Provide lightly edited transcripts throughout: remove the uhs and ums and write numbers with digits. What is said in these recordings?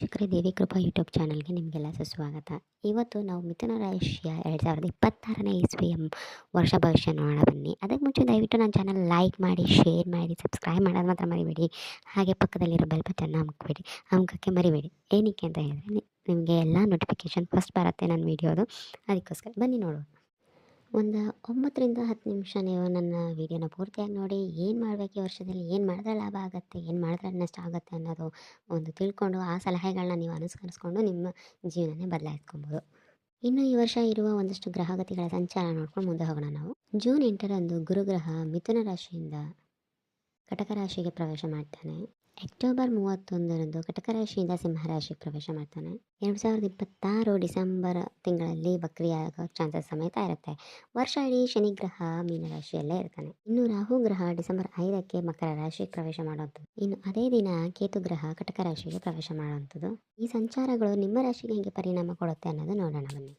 ವೀಕ್ಷಕರೇ, ದೇವಿ ಕೃಪಾ ಯೂಟ್ಯೂಬ್ ಚಾನಲ್ಗೆ ನಿಮಗೆಲ್ಲ ಸುಸ್ವಾಗತ. ಇವತ್ತು ನಾವು ಮಿಥುನ ರಾಶಿಯ 2026ನೇ ಇಸ್ವಿಯ ವರ್ಷ ಭವಿಷ್ಯ ನೋಡೋಣ ಬನ್ನಿ. ಅದಕ್ಕೆ ಮುಂಚೆ ದಯವಿಟ್ಟು ನನ್ನ ಚಾನಲ್ ಲೈಕ್ ಮಾಡಿ, ಶೇರ್ ಮಾಡಿ, ಸಬ್ಸ್ಕ್ರೈಬ್ ಮಾಡೋದು ಮಾತ್ರ ಮರಿಬೇಡಿ. ಹಾಗೆ ಪಕ್ಕದಲ್ಲಿರೋ ಬೆಲ್ ಬಟನ್ನ ಅಮುಕಕ್ಕೆ ಮರಿಬೇಡಿ. ಏನಕ್ಕೆ ಅಂತ ಹೇಳಿದ್ರೆ ನಿಮಗೆ ಎಲ್ಲ ನೋಟಿಫಿಕೇಷನ್ ಫಸ್ಟ್ ಬರುತ್ತೆ ನನ್ನ ವೀಡಿಯೋದು. ಅದಕ್ಕೋಸ್ಕರ ಬನ್ನಿ ನೋಡುವ. ಒಂದು 9 ರಿಂದ 10 ನಿಮಿಷ ನೀವು ನನ್ನ ವೀಡಿಯೋನ ಪೂರ್ತಿಯಾಗಿ ನೋಡಿ. ಏನು ಮಾಡಬೇಕು ಈ ವರ್ಷದಲ್ಲಿ, ಏನು ಮಾಡಿದ್ರೆ ಲಾಭ ಆಗುತ್ತೆ, ಏನು ಮಾಡಿದ್ರೆ ನಷ್ಟ ಆಗುತ್ತೆ ಅನ್ನೋದು ಒಂದು ತಿಳ್ಕೊಂಡು ಆ ಸಲಹೆಗಳನ್ನ ನೀವು ಅನುಸರಿಸ್ಕೊಂಡು ನಿಮ್ಮ ಜೀವನನೇ ಬದಲಾಯಿಸ್ಕೊಬೋದು. ಇನ್ನು ಈ ವರ್ಷ ಇರುವ ಒಂದಷ್ಟು ಗ್ರಹಗತಿಗಳ ಸಂಚಾರ ನೋಡ್ಕೊಂಡು ಮುಂದೆ ಹೋಗೋಣ ನಾವು. ಜೂನ್ 8ರಂದು ಗುರುಗ್ರಹ ಮಿಥುನ ರಾಶಿಯಿಂದ ಕಟಕ ರಾಶಿಗೆ ಪ್ರವೇಶ ಮಾಡ್ತಾನೆ. ಅಕ್ಟೋಬರ್ 31ರಂದು ಕಟಕ ರಾಶಿಯಿಂದ ಸಿಂಹ ರಾಶಿಗೆ ಪ್ರವೇಶ ಮಾಡ್ತಾನೆ. 2026 ಡಿಸೆಂಬರ್ ತಿಂಗಳಲ್ಲಿ ವಕ್ರಿಯಾಗೋ ಚಾನ್ಸಸ್ ಸಮೇತ ಇರುತ್ತೆ. ವರ್ಷ ಇಡೀ ಶನಿಗ್ರಹ ಮೀನರಾಶಿಯಲ್ಲೇ ಇರ್ತಾನೆ. ಇನ್ನು ರಾಹು ಗ್ರಹ ಡಿಸೆಂಬರ್ 5ಕ್ಕೆ ಮಕರ ರಾಶಿಗೆ ಪ್ರವೇಶ ಮಾಡುವಂಥದ್ದು. ಇನ್ನು ಅದೇ ದಿನ ಕೇತು ಗ್ರಹ ಕಟಕ ರಾಶಿಗೆ ಪ್ರವೇಶ ಮಾಡುವಂಥದ್ದು. ಈ ಸಂಚಾರಗಳು ನಿಮ್ಮ ರಾಶಿಗೆ ಹೇಗೆ ಪರಿಣಾಮ ಕೊಡುತ್ತೆ ಅನ್ನೋದು ನೋಡೋಣ ಬನ್ನಿ.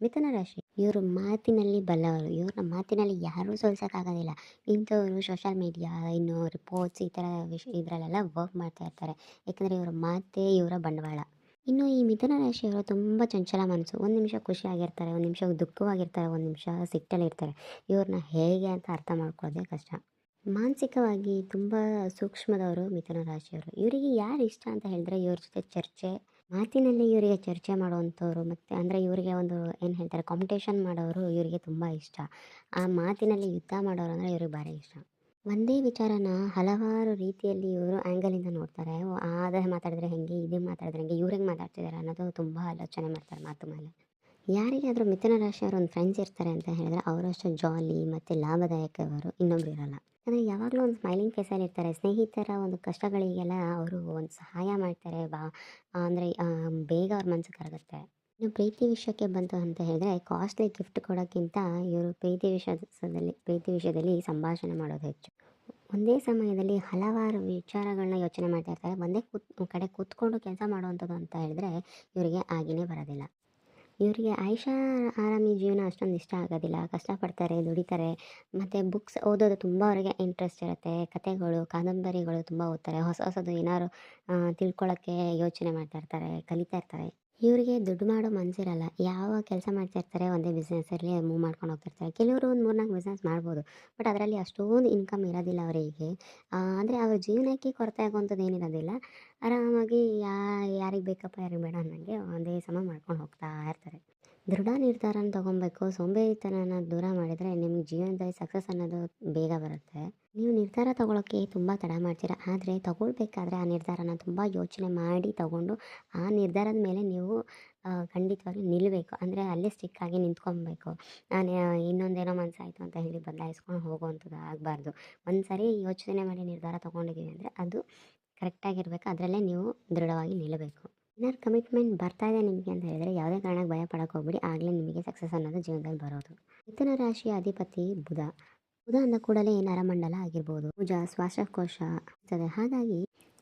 ಮಿಥುನ ರಾಶಿ, ಇವರು ಮಾತಿನಲ್ಲಿ ಬಲ್ಲವರು. ಇವ್ರನ್ನ ಮಾತಿನಲ್ಲಿ ಯಾರೂ ಸೋಲ್ಸೋಕ್ಕಾಗೋದಿಲ್ಲ. ಇಂಥವರು ಸೋಷಲ್ ಮೀಡಿಯಾ, ಇನ್ನು ರಿಪೋರ್ಟ್ಸ್ ಈ ಥರ ಇದರಲ್ಲೆಲ್ಲ ವರ್ಕ್ ಮಾಡ್ತಾ ಇರ್ತಾರೆ. ಯಾಕಂದರೆ ಇವರ ಮಾತೇ ಇವರ ಬಂಡವಾಳ. ಇನ್ನು ಈ ಮಿಥುನ ರಾಶಿಯವರು ತುಂಬ ಚಂಚಲ ಮನಸ್ಸು. ಒಂದು ನಿಮಿಷ ಖುಷಿಯಾಗಿರ್ತಾರೆ, ಒಂದು ನಿಮಿಷ ದುಃಖವಾಗಿರ್ತಾರೆ, ಒಂದು ನಿಮಿಷ ಸಿಟ್ಟಲ್ಲಿರ್ತಾರೆ. ಇವ್ರನ್ನ ಹೇಗೆ ಅಂತ ಅರ್ಥ ಮಾಡ್ಕೊಳ್ಳೋದೇ ಕಷ್ಟ. ಮಾನಸಿಕವಾಗಿ ತುಂಬ ಸೂಕ್ಷ್ಮದವರು ಮಿಥುನ ರಾಶಿಯವರು. ಇವರಿಗೆ ಯಾರು ಇಷ್ಟ ಅಂತ ಹೇಳಿದ್ರೆ ಇವ್ರ ಜೊತೆ ಚರ್ಚೆ, ಮಾತಿನಲ್ಲಿ ಇವರಿಗೆ ಚರ್ಚೆ ಮಾಡುವಂಥವ್ರು, ಮತ್ತು ಅಂದರೆ ಇವರಿಗೆ ಒಂದು ಏನು ಹೇಳ್ತಾರೆ ಕಾಂಪಿಟೇಷನ್ ಮಾಡೋರು ಇವರಿಗೆ ತುಂಬ ಇಷ್ಟ. ಆ ಮಾತಿನಲ್ಲಿ ಯುದ್ಧ ಮಾಡೋರು ಅಂದರೆ ಇವ್ರಿಗೆ ಭಾರಿ ಇಷ್ಟ. ಒಂದೇ ವಿಚಾರನ ಹಲವಾರು ರೀತಿಯಲ್ಲಿ ಇವರು ಆ್ಯಂಗಲಿಂದ ನೋಡ್ತಾರೆ. ಆದರೆ ಮಾತಾಡಿದ್ರೆ ಹೆಂಗೆ, ಇದು ಮಾತಾಡಿದ್ರೆ ಹೆಂಗೆ, ಇವ್ರಿಗೆ ಮಾತಾಡ್ತಿದ್ದಾರೆ ಅನ್ನೋದು ತುಂಬ ಆಲೋಚನೆ ಮಾಡ್ತಾರೆ ಮಾತು ಮೇಲೆ. ಯಾರಿಗಾದರೂ ಮಿಥುನ ರಾಶಿಯವರು ಒಂದು ಫ್ರೆಂಡ್ಸ್ ಇರ್ತಾರೆ ಅಂತ ಹೇಳಿದ್ರೆ ಅವರಷ್ಟು ಜಾಲಿ ಮತ್ತು ಲಾಭದಾಯಕವರು ಇನ್ನೊಬ್ರು ಇರಲ್ಲ. ಅಂದರೆ ಯಾವಾಗಲೂ ಒಂದು ಸ್ಮೈಲಿಂಗ್ ಫೇಸಲ್ಲಿ ಇರ್ತಾರೆ. ಸ್ನೇಹಿತರ ಒಂದು ಕಷ್ಟಗಳಿಗೆಲ್ಲ ಅವರು ಒಂದು ಸಹಾಯ ಮಾಡ್ತಾರೆ. ಅಂದರೆ ಬೇಗ ಅವ್ರ ಮನಸ್ಸು ಕರಗುತ್ತೆ. ಇನ್ನು ಪ್ರೀತಿ ವಿಷಯಕ್ಕೆ ಬಂತು ಅಂತ ಹೇಳಿದ್ರೆ ಕಾಸ್ಟ್ಲಿ ಗಿಫ್ಟ್ ಕೊಡೋಕ್ಕಿಂತ ಇವರು ಪ್ರೀತಿ ವಿಷಯದಲ್ಲಿ ಸಂಭಾಷಣೆ ಮಾಡೋದು ಹೆಚ್ಚು. ಒಂದೇ ಸಮಯದಲ್ಲಿ ಹಲವಾರು ವಿಚಾರಗಳನ್ನ ಯೋಚನೆ ಮಾಡ್ತಾ ಇರ್ತಾರೆ. ಒಂದೇ ಕಡೆ ಕೂತ್ಕೊಂಡು ಕೆಲಸ ಮಾಡುವಂಥದ್ದು ಅಂತ ಹೇಳಿದ್ರೆ ಇವರಿಗೆ ಆಗಿನೇ ಬರೋದಿಲ್ಲ. ಇವರಿಗೆ ಆಯುಷ ಆರಾಮಿ ಜೀವನ ಅಷ್ಟೊಂದು ಇಷ್ಟ ಆಗೋದಿಲ್ಲ. ಕಷ್ಟಪಡ್ತಾರೆ, ದುಡಿತಾರೆ, ಮತ್ತು ಬುಕ್ಸ್ ಓದೋದು ತುಂಬ ಅವರಿಗೆ ಇಂಟ್ರೆಸ್ಟ್ ಇರುತ್ತೆ. ಕಥೆಗಳು, ಕಾದಂಬರಿಗಳು ತುಂಬ ಓದ್ತಾರೆ. ಹೊಸದು ಏನಾದ್ರು ತಿಳ್ಕೊಳ್ಳೋಕ್ಕೆ ಯೋಚನೆ ಮಾಡ್ತಾ ಇರ್ತಾರೆ, ಕಲಿತಾ ಇರ್ತಾರೆ. ಇವರಿಗೆ ದುಡ್ಡು ಮಾಡೋ ಮನಸ್ಸಿರಲ್ಲ. ಯಾವ ಕೆಲಸ ಮಾಡ್ತಾ ಇರ್ತಾರೆ, ಒಂದೇ ಬಿಸ್ನೆಸ್ಸಲ್ಲಿ ಮೂವ್ ಮಾಡ್ಕೊಂಡು ಹೋಗ್ತಿರ್ತಾರೆ. ಕೆಲವರು ಒಂದು 3-4 ಬಿಸ್ನೆಸ್ ಮಾಡ್ಬೋದು, ಬಟ್ ಅದರಲ್ಲಿ ಅಷ್ಟೊಂದು ಇನ್ಕಮ್ ಇರೋದಿಲ್ಲ ಅವರಿಗೆ. ಅಂದರೆ ಅವ್ರ ಜೀವನಕ್ಕೆ ಕೊರತೆ ಆಗುವಂಥದ್ದು ಏನಿರೋದಿಲ್ಲ. ಆರಾಮಾಗಿ ಯಾರಿಗೆ ಬೇಕಪ್ಪ ಯಾರಿಗೆ ಬೇಡ ಅನ್ನಂಗೆ ಒಂದೇ ಸಮ ಮಾಡ್ಕೊಂಡು ಹೋಗ್ತಾ ಇರ್ತಾರೆ. ದೃಢ ನಿರ್ಧಾರನ ತೊಗೊಬೇಕು. ಸೋಂಬೇರಿತನನ ದೂರ ಮಾಡಿದರೆ ನಿಮ್ಮ ಜೀವನದಲ್ಲಿ ಸಕ್ಸಸ್ ಅನ್ನೋದು ಬೇಗ ಬರುತ್ತೆ. ನೀವು ನಿರ್ಧಾರ ತೊಗೊಳೋಕ್ಕೆ ತುಂಬ ತಡ ಮಾಡ್ತೀರ. ಆದರೆ ತೊಗೊಳ್ಬೇಕಾದ್ರೆ ಆ ನಿರ್ಧಾರನ ತುಂಬ ಯೋಚನೆ ಮಾಡಿ ತೊಗೊಂಡು ಆ ನಿರ್ಧಾರದ ಮೇಲೆ ನೀವು ಖಂಡಿತವಾಗ್ಲೂ ನಿಲ್ಲಬೇಕು. ಅಂದರೆ ಅಲ್ಲೇ ಸ್ಟಿಕ್ ಆಗಿ ನಿಂತ್ಕೊಬೇಕು. ನಾನು ಇನ್ನೊಂದೇನೋ ಮನಸ್ಸಾಯಿತು ಅಂತ ಹೇಳಿ ಬದಲಾಯಿಸ್ಕೊಂಡು ಹೋಗುವಂಥದ್ದು ಆಗಬಾರ್ದು. ಒಂದು ಸಾರಿ ಯೋಚನೆ ಮಾಡಿ ನಿರ್ಧಾರ ತೊಗೊಂಡಿದ್ದೀವಿ ಅಂದರೆ ಅದು ಕರೆಕ್ಟಾಗಿರಬೇಕು. ಅದರಲ್ಲೇ ನೀವು ದೃಢವಾಗಿ ನಿಲ್ಲಬೇಕು. ಏನಾದ್ರು ಕಮಿಟ್ಮೆಂಟ್ ಬರ್ತಾ ಇದೆ ನಿಮಗೆ ಅಂತ ಹೇಳಿದರೆ ಯಾವುದೇ ಕಾರಣಕ್ಕೆ ಭಯ ಪಡೋಕೆ ಹೋಗ್ಬಿಡಿ. ಆಗಲೇ ನಿಮಗೆ ಸಕ್ಸಸ್ ಅನ್ನೋದು ಜೀವನದಲ್ಲಿ ಬರೋದು. ಮಿಥುನ ರಾಶಿಯ ಅಧಿಪತಿ ಬುಧ. ಬುಧ ಅಂದ ಕೂಡಲೇ ನರಮಂಡಲ ಆಗಿರ್ಬೋದು, ಭುಜ, ಶ್ವಾಸಕೋಶ ಇರ್ತದೆ.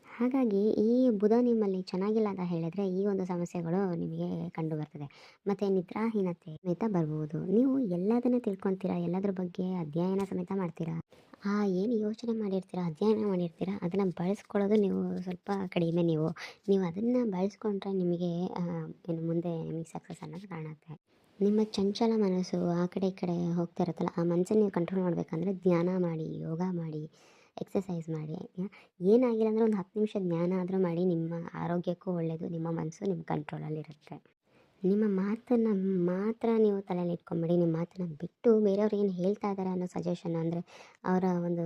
ಹಾಗಾಗಿ ಈ ಬುಧ ನಿಮ್ಮಲ್ಲಿ ಚೆನ್ನಾಗಿಲ್ಲ ಅಂತ ಹೇಳಿದರೆ ಈ ಒಂದು ಸಮಸ್ಯೆಗಳು ನಿಮಗೆ ಕಂಡು ಬರ್ತದೆ. ಮತ್ತು ನಿದ್ರಾಹೀನತೆ ಸಮೇತ ಬರ್ಬೋದು. ನೀವು ಎಲ್ಲದನ್ನ ತಿಳ್ಕೊತೀರಾ, ಎಲ್ಲದ್ರ ಬಗ್ಗೆ ಅಧ್ಯಯನ ಸಮೇತ ಮಾಡ್ತೀರಾ. ಏನು ಯೋಚನೆ ಮಾಡಿರ್ತೀರ, ಅಧ್ಯಯನ ಮಾಡಿರ್ತೀರ, ಅದನ್ನು ಬಳಸ್ಕೊಳ್ಳೋದು ನೀವು ಸ್ವಲ್ಪ ಕಡಿಮೆ. ನೀವು ಅದನ್ನು ಬಳಸ್ಕೊಂಡ್ರೆ ನಿಮಗೆ ಇನ್ನು ಮುಂದೆ ನಿಮಗೆ ಸಕ್ಸಸ್ ಅನ್ನೋದು ಕಾಣುತ್ತೆ. ನಿಮ್ಮ ಚಂಚಲ ಮನಸ್ಸು ಆ ಕಡೆ ಈ ಕಡೆ ಹೋಗ್ತಾ ಇರುತ್ತಲ್ಲ, ಆ ಮನಸ್ಸನ್ನು ನೀವು ಕಂಟ್ರೋಲ್ ಮಾಡಬೇಕಂದ್ರೆ ಧ್ಯಾನ ಮಾಡಿ, ಯೋಗ ಮಾಡಿ, ಎಕ್ಸಸೈಸ್ ಮಾಡಿ. ಏನಾಗಿಲ್ಲ ಅಂದರೆ ಒಂದು 10 ನಿಮಿಷ ಧ್ಯಾನ ಆದರೂ ಮಾಡಿ. ನಿಮ್ಮ ಆರೋಗ್ಯಕ್ಕೂ ಒಳ್ಳೆಯದು, ನಿಮ್ಮ ಮನಸ್ಸು ನಿಮ್ಮ ಕಂಟ್ರೋಲಲ್ಲಿರುತ್ತೆ. ನಿಮ್ಮ ಮಾತನ್ನು ಮಾತ್ರ ನೀವು ತಲೆಯಲ್ಲಿ ಇಟ್ಕೊಂಬೇಡಿ. ನಿಮ್ಮ ಮಾತನ್ನು ಬಿಟ್ಟು ಬೇರೆಯವ್ರು ಏನು ಹೇಳ್ತಾ ಇದ್ದಾರೆ ಅನ್ನೋ ಸಜೆಷನ್, ಅಂದರೆ ಅವರ ಒಂದು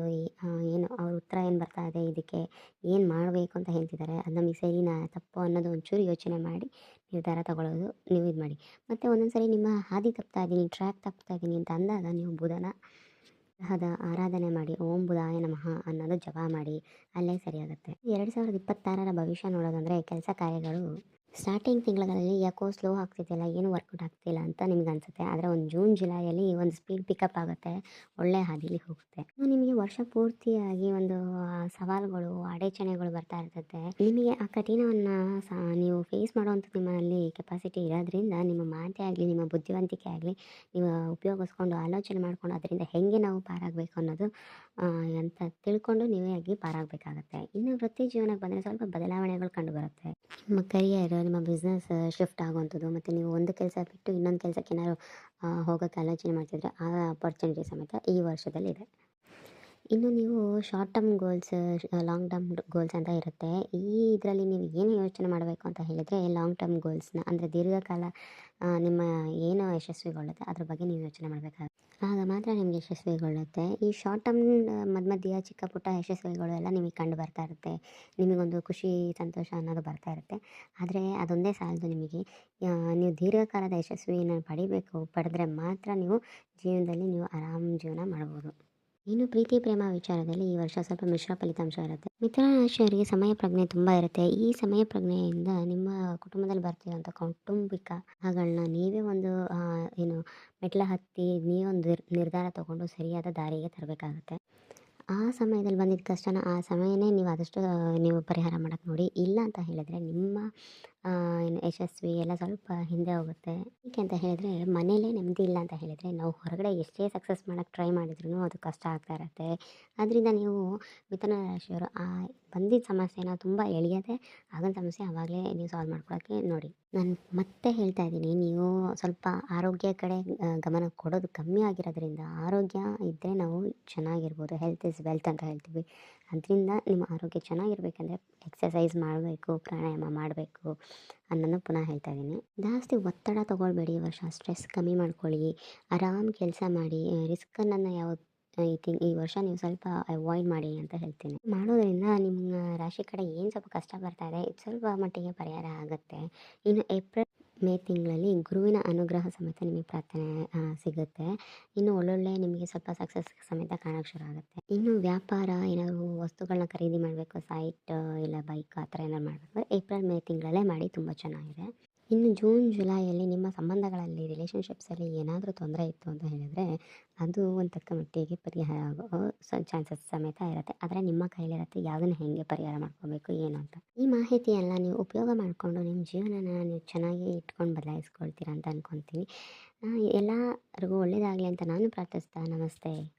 ಏನು ಅವ್ರ ಉತ್ತರ ಏನು ಬರ್ತಾ ಇದೆ, ಇದಕ್ಕೆ ಏನು ಮಾಡಬೇಕು ಅಂತ ಹೇಳ್ತಿದ್ದಾರೆ, ಅದು ನಮಗೆ ಸರಿನಾ ತಪ್ಪು ಅನ್ನೋದು ಒಂಚೂರು ಯೋಚನೆ ಮಾಡಿ ನಿರ್ಧಾರ ತಗೊಳ್ಳೋದು ನೀವು ಇದು ಮಾಡಿ. ಮತ್ತು ಒಂದೊಂದು ಸರಿ ನಿಮ್ಮ ಹಾದಿ ತಪ್ತಾ ಇದ್ದೀನಿ, ಟ್ರ್ಯಾಕ್ ತಪ್ತಾ ಇದ್ದೀನಿ ಅಂತ ಅಂದಾಗ ನೀವು ಬುಧನ ಗ್ರಹದ ಆರಾಧನೆ ಮಾಡಿ, ಓಂ ಬುಧಾಯ ನಮಃ ಅನ್ನೋದು ಜಪ ಮಾಡಿ. ಅಲ್ಲೇ ಸರಿಯಾಗುತ್ತೆ. 2026ರ ಭವಿಷ್ಯ ನೋಡೋದಂದರೆ ಕೆಲಸ ಕಾರ್ಯಗಳು ಸ್ಟಾರ್ಟಿಂಗ್ ತಿಂಗಳಲ್ಲಿ ಯಾಕೋ ಸ್ಲೋ ಆಗ್ತಿದೆಯಲ್ಲ, ಏನು ವರ್ಕೌಟ್ ಆಗ್ತಿಲ್ಲ ಅಂತ ನಿಮ್ಗೆ ಅನಿಸುತ್ತೆ. ಆದರೆ ಒಂದು ಜೂನ್ ಜುಲೈಯಲ್ಲಿ ಒಂದು ಸ್ಪೀಡ್ ಪಿಕಪ್ ಆಗುತ್ತೆ, ಒಳ್ಳೆ ಹಾದಿಲಿ ಹೋಗುತ್ತೆ. ನಿಮಗೆ ವರ್ಷ ಪೂರ್ತಿಯಾಗಿ ಒಂದು ಸವಾಲುಗಳು, ಅಡಚಣೆಗಳು ಬರ್ತಾ ಇರ್ತದೆ. ನಿಮಗೆ ಆ ಕಠಿಣವನ್ನು ನೀವು ಫೇಸ್ ಅನಲೈಸ್ ಮಾಡುವಂಥದ್ದು ನಿಮ್ಮಲ್ಲಿ ಕೆಪಾಸಿಟಿ ಇರೋದ್ರಿಂದ ನಿಮ್ಮ ಮಾತೇ ಆಗಲಿ, ನಿಮ್ಮ ಬುದ್ಧಿವಂತಿಕೆ ಆಗಲಿ ನೀವು ಉಪಯೋಗಿಸ್ಕೊಂಡು ಆಲೋಚನೆ ಮಾಡಿಕೊಂಡು ಅದರಿಂದ ಹೇಗೆ ನಾವು ಪಾರಾಗಬೇಕು ಅನ್ನೋದು ಅಂತ ತಿಳ್ಕೊಂಡು ನೀವೇ ಆಗಿ ಪಾರಾಗಬೇಕಾಗತ್ತೆ. ಇನ್ನು ವೃತ್ತಿ ಜೀವನಕ್ಕೆ ಬಂದರೆ ಸ್ವಲ್ಪ ಬದಲಾವಣೆಗಳು ಕಂಡುಬರುತ್ತೆ. ನಿಮ್ಮ ಕರಿಯರ್, ನಿಮ್ಮ ಬಿಸ್ನೆಸ್ ಶಿಫ್ಟ್ ಆಗುವಂಥದ್ದು ಮತ್ತು ನೀವು ಒಂದು ಕೆಲಸ ಬಿಟ್ಟು ಇನ್ನೊಂದು ಕೆಲಸಕ್ಕೆ ಏನಾದ್ರು ಹೋಗೋಕ್ಕೆ ಆಲೋಚನೆ ಮಾಡ್ತಿದ್ರೆ ಆ ಅಪಾರ್ಚುನಿಟಿ ಸಮೇತ ಈ ವರ್ಷದಲ್ಲಿದೆ. ಇನ್ನು ನೀವು short term goals, long term goals ಅಂತ ಇರುತ್ತೆ. ಈ ಇದರಲ್ಲಿ ನೀವು ಏನು ಯೋಚನೆ ಮಾಡಬೇಕು ಅಂತ ಹೇಳಿದರೆ ಲಾಂಗ್ ಟರ್ಮ್ ಗೋಲ್ಸ್‌ನ ಅಂದರೆ ದೀರ್ಘಕಾಲ ನಿಮ್ಮ ಏನು ಯಶಸ್ವಿಗೊಳ್ಳುತ್ತೆ ಅದ್ರ ಬಗ್ಗೆ ನೀವು ಯೋಚನೆ ಮಾಡಬೇಕಾಗುತ್ತೆ. ಆಗ ಮಾತ್ರ ನಿಮಗೆ ಯಶಸ್ವಿಗೊಳ್ಳುತ್ತೆ. ಈ ಶಾರ್ಟ್ ಟರ್ಮ್ ಮಧ್ಯ ಚಿಕ್ಕ ಪುಟ್ಟ ಯಶಸ್ವಿಗಳು ಎಲ್ಲ ನಿಮಗೆ ಕಂಡು ಬರ್ತಾ ಇರುತ್ತೆ. ನಿಮಗೊಂದು ಖುಷಿ, ಸಂತೋಷ ಅನ್ನೋದು ಬರ್ತಾ ಇರುತ್ತೆ. ಆದರೆ ಅದೊಂದೇ ಸಾಲದು ನಿಮಗೆ. ನೀವು ದೀರ್ಘಕಾಲದ ಯಶಸ್ವಿನ ಪಡೆದ್ರೆ ಮಾತ್ರ ನೀವು ಜೀವನದಲ್ಲಿ ನೀವು ಆರಾಮ್ ಜೀವನ ಮಾಡ್ಬೋದು. ಇನ್ನು ಪ್ರೀತಿ ಪ್ರೇಮ ವಿಚಾರದಲ್ಲಿ ಈ ವರ್ಷ ಸ್ವಲ್ಪ ಮಿಶ್ರ ಫಲಿತಾಂಶ ಇರುತ್ತೆ. ಮಿಥುನ ರಾಶಿಯವರಿಗೆ ಸಮಯ ಪ್ರಜ್ಞೆ ತುಂಬ ಇರುತ್ತೆ. ಈ ಸಮಯ ಪ್ರಜ್ಞೆಯಿಂದ ನಿಮ್ಮ ಕುಟುಂಬದಲ್ಲಿ ಬರ್ತಿರೋಂಥ ಕೌಟುಂಬಿಕ ಕಲಹಗಳನ್ನ ನೀವೇ ಒಂದು ಏನು ಮೆಟ್ಲು ಹತ್ತಿ ನೀವೊಂದು ನಿರ್ಧಾರ ತಗೊಂಡು ಸರಿಯಾದ ದಾರಿಗೆ ತರಬೇಕಾಗತ್ತೆ. ಆ ಸಮಯದಲ್ಲಿ ಬಂದಿದ್ದ ಕಷ್ಟನ ಆ ಸಮಯನೇ ನೀವು ಆದಷ್ಟು ನೀವು ಪರಿಹಾರ ಮಾಡಕ್ಕೆ ನೋಡಿ. ಇಲ್ಲ ಅಂತ ಹೇಳಿದರೆ ನಿಮ್ಮ ಏನು ಯಶಸ್ವಿ ಎಲ್ಲ ಸ್ವಲ್ಪ ಹಿಂದೆ ಹೋಗುತ್ತೆ. ಏಕೆ ಅಂತ ಹೇಳಿದರೆ ಮನೇಲೇ ನೆಮ್ಮದಿ ಇಲ್ಲ ಅಂತ ಹೇಳಿದರೆ ನಾವು ಹೊರಗಡೆ ಎಷ್ಟೇ ಸಕ್ಸಸ್ ಮಾಡಕ್ಕೆ ಟ್ರೈ ಮಾಡಿದ್ರೂ ಅದು ಕಷ್ಟ ಆಗ್ತಾ ಇರುತ್ತೆ. ಆದ್ದರಿಂದ ನೀವು ಮಿಥುನ ರಾಶಿಯವರು ಆ ಬಂದಿದ್ದ ಸಮಸ್ಯೆನ ತುಂಬ ಎಳೆಯದೆ ಆಗೋ ಸಮಸ್ಯೆ ಆವಾಗಲೇ ನೀವು ಸಾಲ್ವ್ ಮಾಡ್ಕೊಳ್ಳೋಕ್ಕೆ ನೋಡಿ. ನಾನು ಮತ್ತೆ ಹೇಳ್ತಾ ಇದ್ದೀನಿ, ನೀವು ಸ್ವಲ್ಪ ಆರೋಗ್ಯ ಕಡೆ ಗಮನ ಕೊಡೋದು ಕಮ್ಮಿ ಆಗಿರೋದ್ರಿಂದ ಆರೋಗ್ಯ ಇದ್ದರೆ ನಾವು ಚೆನ್ನಾಗಿರ್ಬೋದು. ಹೆಲ್ತ್ ಇಸ್ ವೆಲ್ತ್ ಅಂತ ಹೇಳ್ತೀವಿ. ಅದರಿಂದ ನಿಮ್ಮ ಆರೋಗ್ಯ ಚೆನ್ನಾಗಿರ್ಬೇಕಂದ್ರೆ ಎಕ್ಸಸೈಸ್ ಮಾಡಬೇಕು, ಪ್ರಾಣಾಯಾಮ ಮಾಡಬೇಕು ಅನ್ನೋದನ್ನ ಪುನಃ ಹೇಳ್ತಾ ಇದ್ದೀನಿ. ಜಾಸ್ತಿ ಒತ್ತಡ ತೊಗೊಳ್ಬೇಡಿ ಈ ವರ್ಷ. ಸ್ಟ್ರೆಸ್ ಕಮ್ಮಿ ಮಾಡ್ಕೊಳ್ಳಿ. ಆರಾಮ್ ಕೆಲಸ ಮಾಡಿ. ರಿಸ್ಕನ್ನು ಈ ವರ್ಷ ನೀವು ಸ್ವಲ್ಪ ಅವಾಯ್ಡ್ ಮಾಡಿ ಅಂತ ಹೇಳ್ತೀನಿ. ಮಾಡೋದ್ರಿಂದ ನಿಮ್ಮ ರಾಶಿ ಕಡೆ ಏನು ಸ್ವಲ್ಪ ಕಷ್ಟ ಬರ್ತಾ ಇದೆ ಇದು ಸ್ವಲ್ಪ ಮಟ್ಟಿಗೆ ಪರಿಹಾರ ಆಗುತ್ತೆ. ಇನ್ನು ಏಪ್ರಿಲ್ ಮೇ ತಿಂಗಳಲ್ಲಿ ಗುರುವಿನ ಅನುಗ್ರಹ ಸಮೇತ ನಿಮಗೆ ಪ್ರಾರ್ಥನೆ ಸಿಗುತ್ತೆ. ಇನ್ನು ಒಳ್ಳೊಳ್ಳೆ ನಿಮಗೆ ಸ್ವಲ್ಪ ಸಕ್ಸಸ್ ಸಮೇತ ಕಾಣೋಕ್ಕೆ ಶುರು ಆಗುತ್ತೆ. ಇನ್ನು ವ್ಯಾಪಾರ ಏನಾದರೂ ವಸ್ತುಗಳನ್ನ ಖರೀದಿ ಮಾಡಬೇಕು, ಸೈಟ್ ಇಲ್ಲ ಬೈಕ್ ಆ ಥರ ಏನಾದ್ರು ಮಾಡಬೇಕು ಏಪ್ರಿಲ್ ಮೇ ತಿಂಗಳಲ್ಲೇ ಮಾಡಿ, ತುಂಬ ಚೆನ್ನಾಗಿದೆ. ಇನ್ನು ಜೂನ್ ಜುಲೈಯಲ್ಲಿ ನಿಮ್ಮ ಸಂಬಂಧಗಳಲ್ಲಿ ರಿಲೇಷನ್ಶಿಪ್ಸಲ್ಲಿ ಏನಾದರೂ ತೊಂದರೆ ಇತ್ತು ಅಂತ ಹೇಳಿದರೆ ಅದು ಒಂದು ತಕ್ಕ ಮಟ್ಟಿಗೆ ಪರಿಹಾರ ಆಗೋ ಚಾನ್ಸಸ್ ಸಮೇತ ಇರುತ್ತೆ. ಆದರೆ ನಿಮ್ಮ ಕೈಲಿರುತ್ತೆ ಯಾವುದನ್ನು ಹೇಗೆ ಪರಿಹಾರ ಮಾಡ್ಕೋಬೇಕು ಏನು ಅಂತ. ಈ ಮಾಹಿತಿಯೆಲ್ಲ ನೀವು ಉಪಯೋಗ ಮಾಡಿಕೊಂಡು ನಿಮ್ಮ ಜೀವನನ ನೀವು ಚೆನ್ನಾಗಿ ಇಟ್ಕೊಂಡು ಬದಲಾಯಿಸ್ಕೊಳ್ತೀರಾ ಅಂತ ಅಂದ್ಕೊತೀನಿ. ಎಲ್ಲರಿಗೂ ಒಳ್ಳೆಯದಾಗಲಿ ಅಂತ ನಾನು ಪ್ರಾರ್ಥಿಸ್ತಾ ನಮಸ್ತೆ.